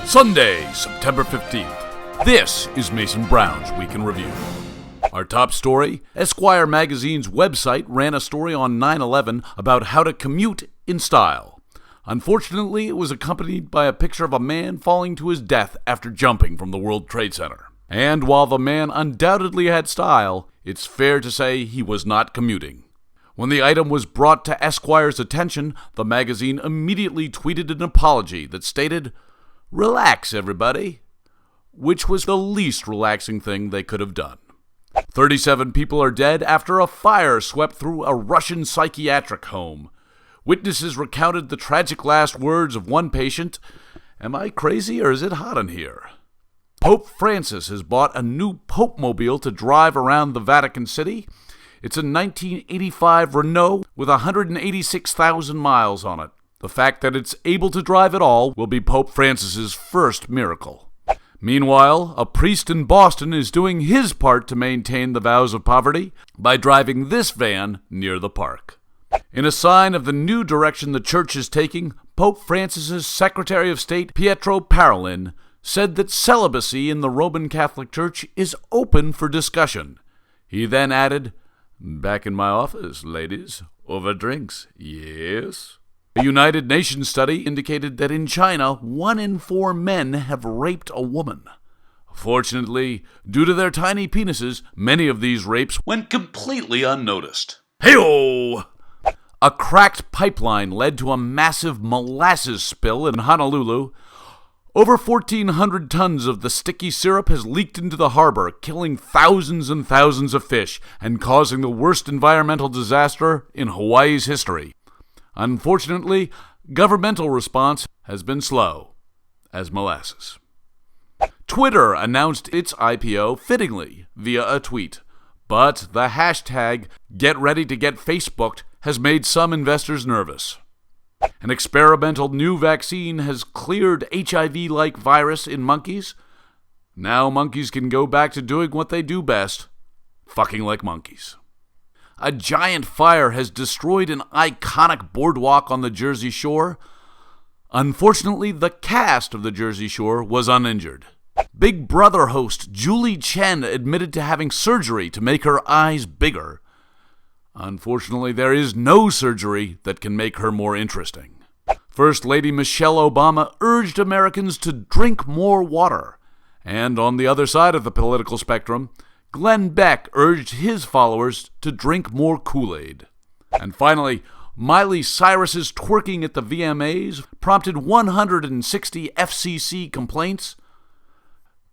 Sunday, September 15th. This is Mason Brown's Week in Review. Our top story, Esquire magazine's website ran a story on 9/11 about how to commute in style. Unfortunately, it was accompanied by a picture of a man falling to his death after jumping from the World Trade Center. And while the man undoubtedly had style, it's fair to say he was not commuting. When the item was brought to Esquire's attention, the magazine immediately tweeted an apology that stated, "Relax, everybody," which was the least relaxing thing they could have done. 37 people are dead after a fire swept through a Russian psychiatric home. Witnesses recounted the tragic last words of one patient, "Am I crazy or is it hot in here?" Pope Francis has bought a new Pope-mobile to drive around the Vatican City. It's a 1985 Renault with 186,000 miles on it. The fact that it's able to drive at all will be Pope Francis's first miracle. Meanwhile, a priest in Boston is doing his part to maintain the vows of poverty by driving this van near the park. In a sign of the new direction the church is taking, Pope Francis's Secretary of State, Pietro Parolin, said that celibacy in the Roman Catholic Church is open for discussion. He then added, "Back in my office, ladies, over drinks, yes?" A United Nations study indicated that in China, 1 in 4 men have raped a woman. Fortunately, due to their tiny penises, many of these rapes went completely unnoticed. Hey-oh! A cracked pipeline led to a massive molasses spill in Honolulu. Over 1,400 tons of the sticky syrup has leaked into the harbor, killing thousands and thousands of fish and causing the worst environmental disaster in Hawaii's history. Unfortunately, governmental response has been slow as molasses. Twitter announced its IPO fittingly via a tweet, but the hashtag #GetReadyToGetFacebooked has made some investors nervous. An experimental new vaccine has cleared HIV-like virus in monkeys. Now monkeys can go back to doing what they do best, fucking like monkeys. A giant fire has destroyed an iconic boardwalk on the Jersey Shore. Unfortunately, the cast of the Jersey Shore was uninjured. Big Brother host Julie Chen admitted to having surgery to make her eyes bigger. Unfortunately, there is no surgery that can make her more interesting. First Lady Michelle Obama urged Americans to drink more water. And on the other side of the political spectrum, Glenn Beck urged his followers to drink more Kool-Aid. And finally, Miley Cyrus's twerking at the VMAs prompted 160 FCC complaints.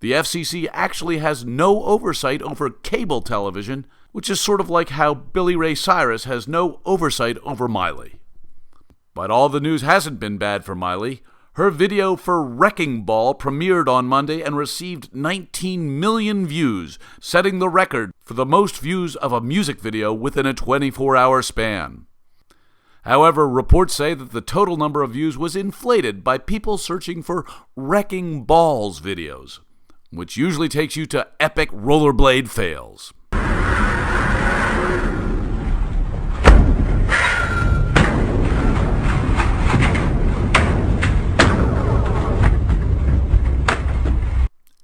The FCC actually has no oversight over cable television, which is sort of like how Billy Ray Cyrus has no oversight over Miley. But all the news hasn't been bad for Miley. Her video for Wrecking Ball premiered on Monday and received 19 million views, setting the record for the most views of a music video within a 24-hour span. However, reports say that the total number of views was inflated by people searching for Wrecking Balls videos, which usually takes you to epic rollerblade fails.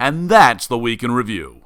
And that's the Week in Review.